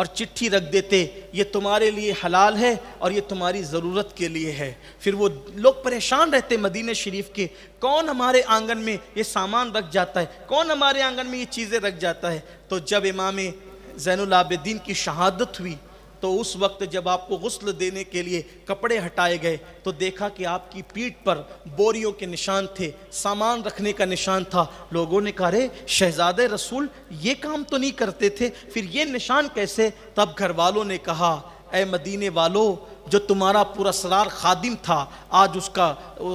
اور چٹھی رکھ دیتے یہ تمہارے لیے حلال ہے اور یہ تمہاری ضرورت کے لیے ہے۔ پھر وہ لوگ پریشان رہتے مدینہ شریف کے، کون ہمارے آنگن میں یہ سامان رکھ جاتا ہے، کون ہمارے آنگن میں یہ چیزیں رکھ جاتا ہے۔ تو جب امام زین العابدین کی شہادت ہوئی تو اس وقت جب آپ کو غسل دینے کے لیے کپڑے ہٹائے گئے تو دیکھا کہ آپ کی پیٹھ پر بوریوں کے نشان تھے، سامان رکھنے کا نشان تھا۔ لوگوں نے کہا رے شہزادے رسول یہ کام تو نہیں کرتے تھے، پھر یہ نشان کیسے؟ تب گھر والوں نے کہا اے مدینے والو، جو تمہارا پراسرار خادم تھا آج اس کا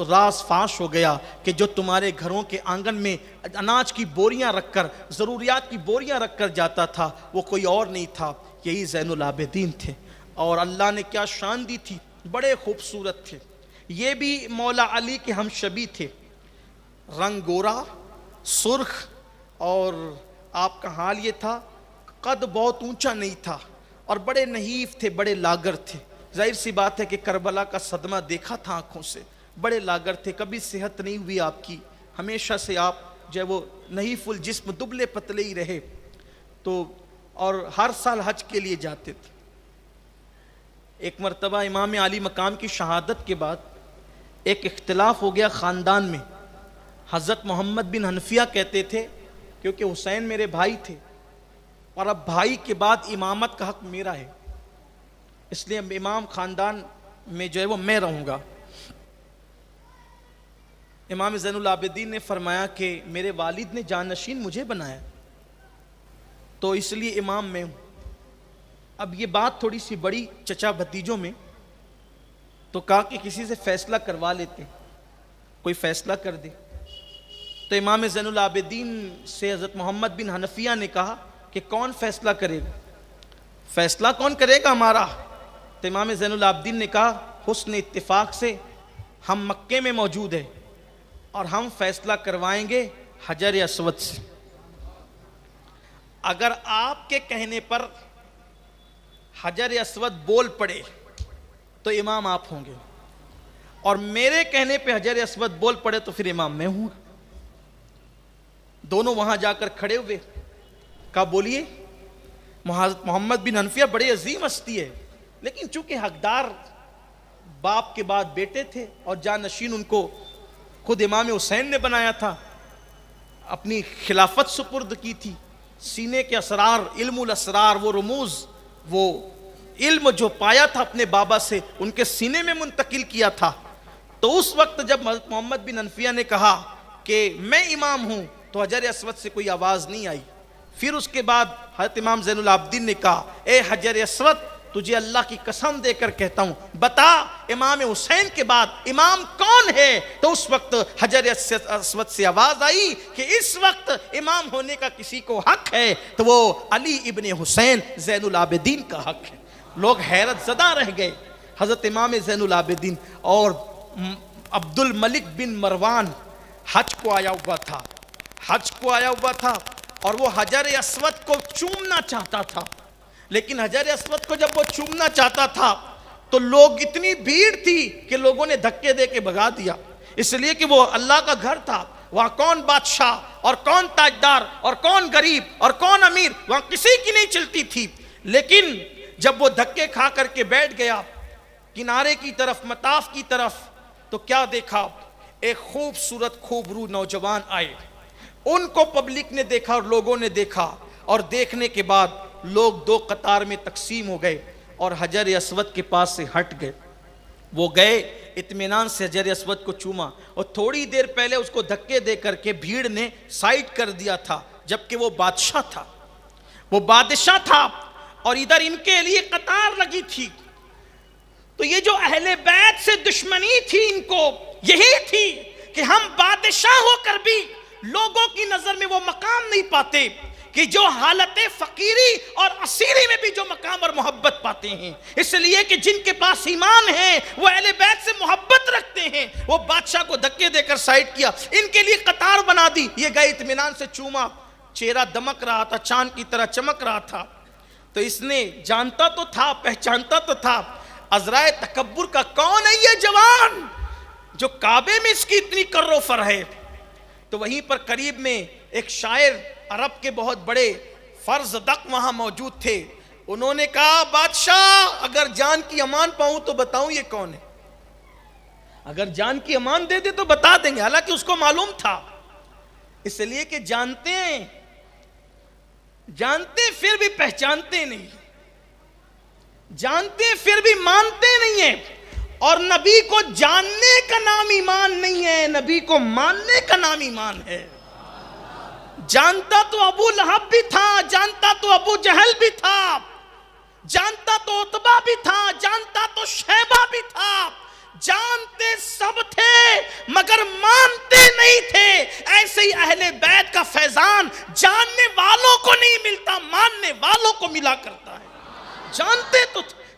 راز فاش ہو گیا کہ جو تمہارے گھروں کے آنگن میں اناج کی بوریاں رکھ کر، ضروریات کی بوریاں رکھ کر جاتا تھا وہ کوئی اور نہیں تھا، یہی زین العابدین تھے۔ اور اللہ نے کیا شان دی تھی، بڑے خوبصورت تھے۔ یہ بھی مولا علی کے ہم شبی تھے، رنگ گورا سرخ، اور آپ کا حال یہ تھا قد بہت اونچا نہیں تھا اور بڑے نحیف تھے، بڑے لاگر تھے۔ ظاہر سی بات ہے کہ کربلا کا صدمہ دیکھا تھا آنکھوں سے، بڑے لاگر تھے، کبھی صحت نہیں ہوئی آپ کی، ہمیشہ سے آپ جو ہے وہ نحیف الجسم دبلے پتلے ہی رہے۔ تو اور ہر سال حج کے لیے جاتے تھے۔ ایک مرتبہ امام علی مقام کی شہادت کے بعد ایک اختلاف ہو گیا خاندان میں۔ حضرت محمد بن حنفیہ کہتے تھے کیونکہ حسین میرے بھائی تھے اور اب بھائی کے بعد امامت کا حق میرا ہے، اس لیے امام خاندان میں جو ہے وہ میں رہوں گا۔ امام زین العابدین نے فرمایا کہ میرے والد نے جانشین مجھے بنایا تو اس لیے امام میں ہوں۔ اب یہ بات تھوڑی سی بڑی چچا بھتیجوں میں، تو کہا کہ کسی سے فیصلہ کروا لیتے، کوئی فیصلہ کر دے۔ تو امام زین العابدین سے حضرت محمد بن حنفیہ نے کہا کہ کون فیصلہ کرے گا، فیصلہ کون کرے گا ہمارا؟ تو امام زین العابدین نے کہا حسن اتفاق سے ہم مکے میں موجود ہیں اور ہم فیصلہ کروائیں گے حجر اسود سے۔ اگر آپ کے کہنے پر حجر اسود بول پڑے تو امام آپ ہوں گے، اور میرے کہنے پہ حجر اسود بول پڑے تو پھر امام میں ہوں۔ دونوں وہاں جا کر کھڑے ہوئے، کہا بولیے۔ محمد بن حنفیہ بڑے عظیم ہستی ہے، لیکن چونکہ حقدار باپ کے بعد بیٹے تھے اور جانشین ان کو خود امام حسین نے بنایا تھا، اپنی خلافت سپرد کی تھی، سینے کے اسرار، علم الاسرار، وہ رموز، وہ علم جو پایا تھا اپنے بابا سے ان کے سینے میں منتقل کیا تھا۔ تو اس وقت جب محمد بن حنفیہ نے کہا کہ میں امام ہوں تو حجر اسود سے کوئی آواز نہیں آئی۔ پھر اس کے بعد حضرت امام زین العابدین نے کہا اے حجر اسود، تجھے اللہ کی قسم دے کر کہتا ہوں بتا امام حسین کے بعد امام کون ہے؟ تو اس وقت حجر اسود سے آواز آئی کہ اس وقت امام ہونے کا کسی کو حق ہے تو وہ علی ابن حسین زین العابدین کا حق ہے۔ لوگ حیرت زدہ رہ گئے۔ حضرت امام زین العابدین اور عبد الملک بن مروان حج کو آیا ہوا تھا اور وہ حجر اسود کو چومنا چاہتا تھا، لیکن حجر اسود کو جب وہ چومنا چاہتا تھا تو لوگ اتنی بھیڑ تھی کہ لوگوں نے دھکے دے کے بھگا دیا، اس لیے کہ وہ اللہ کا گھر تھا، وہاں کون بادشاہ اور کون تاجدار اور کون غریب اور کون امیر، وہاں کسی کی نہیں چلتی تھی۔ لیکن جب وہ دھکے کھا کر کے بیٹھ گیا کنارے کی طرف، مطاف کی طرف، تو کیا دیکھا؟ ایک خوبصورت خوبرو نوجوان آئے، ان کو پبلک نے دیکھا اور لوگوں نے دیکھا، اور دیکھنے کے بعد لوگ دو قطار میں تقسیم ہو گئے اور حجر اسود کے پاس سے ہٹ گئے۔ وہ گئے اطمینان سے حجر اسود کو چوما، اور تھوڑی دیر پہلے اس کو دھکے دے کر کے بھیڑ نے سائڈ کر دیا تھا، جبکہ وہ بادشاہ تھا اور ادھر ان کے لیے قطار لگی تھی۔ تو یہ جو اہل بیت سے دشمنی تھی ان کو یہی تھی کہ ہم بادشاہ ہو کر بھی لوگوں کی نظر میں وہ مقام نہیں پاتے کہ جو حالت فقیری اور اسیری میں بھی جو مقام اور محبت پاتے ہیں، اس لیے کہ جن کے پاس ایمان ہے وہ اہل بیت سے محبت رکھتے ہیں۔ وہ بادشاہ کو دھکے دے کر سائڈ کیا، ان کے لیے قطار بنا دی، یہ گئے اطمینان سے چوما، چہرہ دمک رہا تھا، چاند کی طرح چمک رہا تھا۔ تو اس نے جانتا تو تھا، پہچانتا تو تھا عذرائے تکبر کا کون ہے یہ جوان جو کعبے میں اس کی اتنی کر و فر ہے۔ تو وہیں پر قریب میں ایک شاعر عرب کے بہت بڑے فرزدق وہاں موجود تھے، انہوں نے کہا بادشاہ اگر جان کی امان پاؤں تو بتاؤں یہ کون ہے؟ اگر جان کی امان دے دے تو بتا دیں گے، حالانکہ اس کو معلوم تھا، اس لیے کہ جانتے ہیں پھر بھی پہچانتے نہیں، جانتے پھر بھی مانتے نہیں ہیں۔ اور نبی کو جاننے کا نام ایمان نہیں ہے، نبی کو ماننے کا نام ایمان ہے۔ جانتا تو ابو لہب بھی تھا، جانتا تو ابو جہل بھی تھا، جانتا تو عتبہ بھی تھا، جانتا تو شیبہ بھی تھا، جانتے سب تھے مگر مانتے نہیں تھے۔ ایسے ہی اہل بیت کا فیضان جاننے والوں کو نہیں ملتا، ماننے والوں کو ملا کرتا ہے۔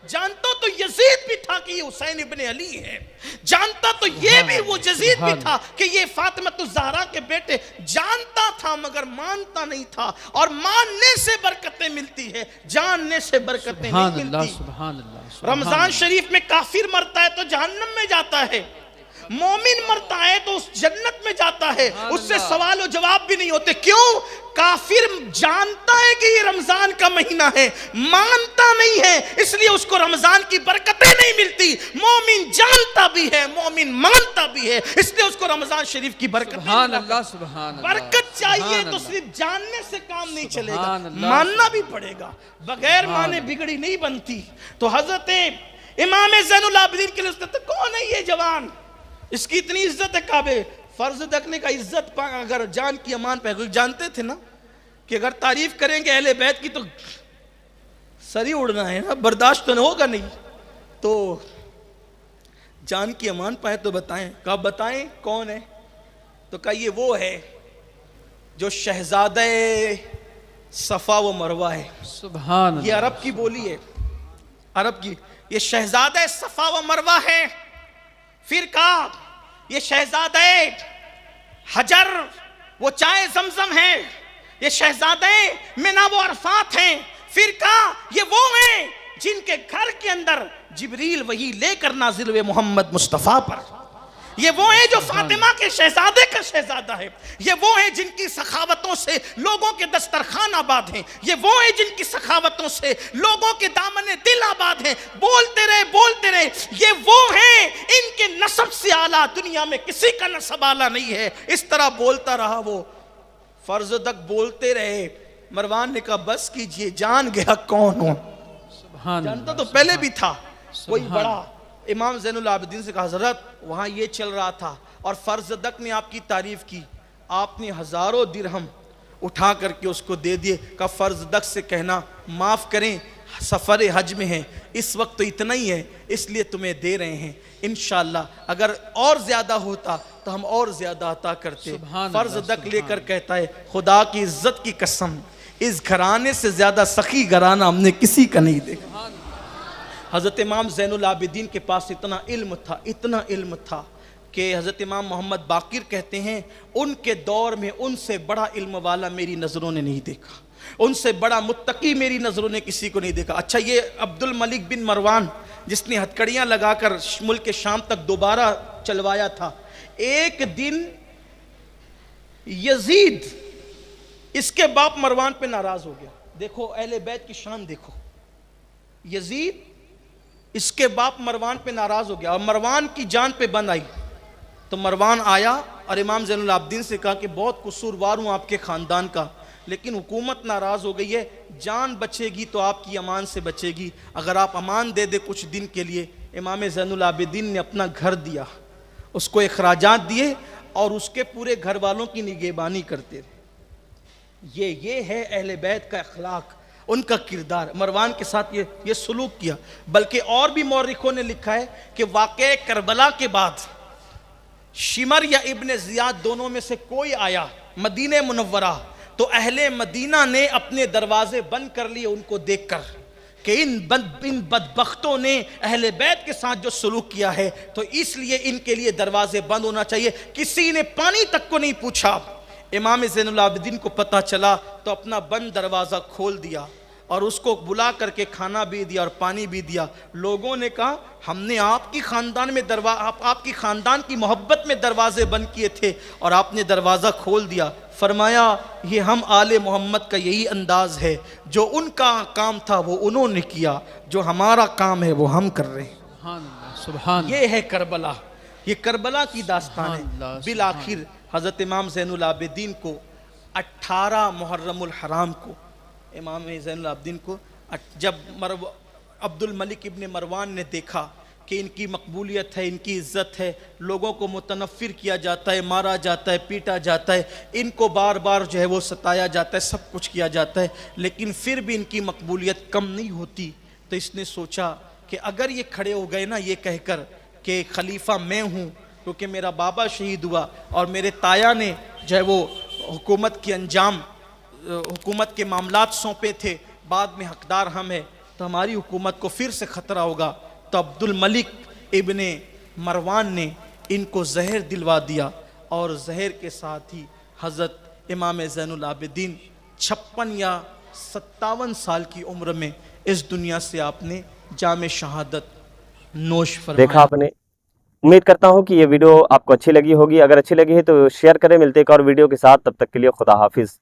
جانتا تو یزید بھی تھا کہ یہ حسین ابن علی ہے، جانتا تو یہ بھی وہ یزید بھی تھا کہ یہ فاطمہ الزہرا کے بیٹے، جانتا تھا مگر مانتا نہیں تھا۔ اور ماننے سے برکتیں ملتی ہے، جاننے سے برکتیں نہیں ملتی۔ رمضان شریف میں کافر مرتا ہے تو جہنم میں جاتا ہے، مومن مرتا ہے تو اس جنت میں جاتا ہے، اس سے سوال و جواب بھی نہیں ہوتے۔ کیوں؟ کافر جانتا ہے کہ یہ رمضان کا مہینہ ہے، مانتا نہیں ہے، اس لیے اس کو رمضان کی برکتیں نہیں ملتی۔ مومن جانتا بھی ہے، مومن مانتا بھی ہے، اس لیے اس کو رمضان شریف کی برکت برکت چاہیے تو صرف جاننے سے کام نہیں چلے گا، ماننا بھی پڑے گا، بغیر مانے بگڑی نہیں بنتی۔ تو حضرت امام زین العابدین کے لیے اس نے کون ہے یہ جوان، اس کی اتنی عزت ہے کعبے، فرض رکھنے کا عزت پا اگر جان کی امان پہ جانتے تھے نا کہ اگر تعریف کریں گے اہل بیت کی تو سری اڑنا ہے نا، برداشت تو ہوگا نہیں، تو جان کی امان پائے تو بتائیں۔ کہا بتائیں کون ہے؟ تو کہا یہ وہ ہے جو شہزادہ صفا و مروہ ہے۔ سبحان اللہ، یہ عرب کی بولی ہے، عرب کی، یہ شہزادہ صفا و مروہ ہے۔ پھر کہا یہ شہزادہ حجر وہ چائے زمزم ہے، یہ شہزادہ منا وہ عرفات ہیں۔ پھر کہا یہ وہ ہیں جن کے گھر کے اندر جبریل وحی لے کر نازل ہوئے محمد مصطفیٰ پر، یہ وہ ہیں جو فاطمہ کے شہزادے کا شہزادہ ہے، یہ وہ ہیں جن کی سخاوتوں سے لوگوں کے دسترخوان آباد ہیں، یہ وہ ہیں جن کی سخاوتوں سے لوگوں کے دامن دل آباد ہیں۔ بولتے رہے، یہ وہ ہیں ان کے نسب سے اعلیٰ دنیا میں کسی کا نسب اعلیٰ نہیں ہے۔ اس طرح بولتا رہا وہ، فرض تک بولتے رہے۔ مروان نے کہا بس کیجئے، جان گیا کون ہوں، جانتا تو پہلے بھی تھا، کوئی بڑا۔ امام زین العابدین سے کہا حضرت وہاں یہ چل رہا تھا اور فرزدق نے آپ کی تعریف کی، آپ نے ہزاروں درہم اٹھا کر کے اس کو دے دیے۔ کہا فرزدق سے کہنا معاف کریں، سفر حج میں ہیں، اس وقت تو اتنا ہی ہے، اس لیے تمہیں دے رہے ہیں، انشاءاللہ اگر اور زیادہ ہوتا تو ہم اور زیادہ عطا کرتے۔ فرزدق لے کر کہتا ہے خدا کی عزت کی قسم، اس گھرانے سے زیادہ سخی گھرانہ ہم نے کسی کا نہیں دیکھا۔ حضرت امام زین العابدین کے پاس اتنا علم تھا کہ حضرت امام محمد باقر کہتے ہیں ان کے دور میں ان سے بڑا علم والا میری نظروں نے نہیں دیکھا، ان سے بڑا متقی میری نظروں نے کسی کو نہیں دیکھا۔ اچھا یہ عبد الملک بن مروان جس نے ہتھکڑیاں لگا کر ملک شام تک دوبارہ چلوایا تھا، ایک دن یزید اس کے باپ مروان پہ ناراض ہو گیا۔ دیکھو اہل بیت کی شان دیکھو، یزید اس کے باپ مروان پہ ناراض ہو گیا اور مروان کی جان پہ بند آئی۔ تو مروان آیا اور امام زین العابدین سے کہا کہ بہت قصوروار ہوں آپ کے خاندان کا، لیکن حکومت ناراض ہو گئی ہے، جان بچے گی تو آپ کی امان سے بچے گی، اگر آپ امان دے دے کچھ دن کے لیے۔ امام زین العابدین نے اپنا گھر دیا، اس کو اخراجات دیے اور اس کے پورے گھر والوں کی نگہبانی کرتے رہے۔ یہ ہے اہل بیت کا اخلاق، ان کا کردار۔ مروان کے ساتھ یہ سلوک کیا۔ بلکہ اور بھی مورخوں نے لکھا ہے کہ واقعہ کربلا کے بعد شمر یا ابن زیاد دونوں میں سے کوئی آیا مدینہ منورہ تو اہل مدینہ نے اپنے دروازے بند کر لیے ان کو دیکھ کر کہ ان بدبختوں نے اہل بیت کے ساتھ جو سلوک کیا ہے تو اس لیے ان کے لیے دروازے بند ہونا چاہیے۔ کسی نے پانی تک کو نہیں پوچھا۔ امام زین العابدین کو پتہ چلا تو اپنا بند دروازہ کھول دیا اور اس کو بلا کر کے کھانا بھی دیا اور پانی بھی دیا. لوگوں نے کہا ہم نے آپ کی خاندان میں آپ کی خاندان کی محبت میں دروازے بند کیے تھے اور آپ نے دروازہ کھول دیا. فرمایا یہ ہم آل محمد کا یہی انداز ہے, جو ان کا کام تھا وہ انہوں نے کیا, جو ہمارا کام ہے وہ ہم کر رہے ہیں. سبحان اللہ سبحان اللہ. یہ ہے کربلا, یہ کربلا کی داستان ہے. سبحان اللہ، بالآخر حضرت امام زین العابدین کو 18 محرم الحرام کو, امام زین العابدین کو جب عبد الملک ابن مروان نے دیکھا کہ ان کی مقبولیت ہے, ان کی عزت ہے, لوگوں کو متنفر کیا جاتا ہے, مارا جاتا ہے, پیٹا جاتا ہے, ان کو بار بار جو ہے وہ ستایا جاتا ہے, سب کچھ کیا جاتا ہے, لیکن پھر بھی ان کی مقبولیت کم نہیں ہوتی, تو اس نے سوچا کہ اگر یہ کھڑے ہو گئے نا یہ کہہ کر کہ خلیفہ میں ہوں, کیونکہ میرا بابا شہید ہوا اور میرے تایا نے جو ہے وہ حکومت کی انجام, حکومت کے معاملات سونپے تھے, بعد میں حقدار ہم ہیں, تو ہماری حکومت کو پھر سے خطرہ ہوگا. تو عبد الملک ابن مروان نے ان کو زہر دلوا دیا, اور زہر کے ساتھ ہی حضرت امام زین العابدین 56 یا 57 سال کی عمر میں اس دنیا سے آپ نے جام شہادت نوش فرمایا. دیکھا آپ نے. امید کرتا ہوں کہ یہ ویڈیو آپ کو اچھی لگی ہوگی. اگر اچھی لگی ہے تو شیئر کریں. ملتے ایک اور ویڈیو کے ساتھ, تب تک کے لیے خدا حافظ.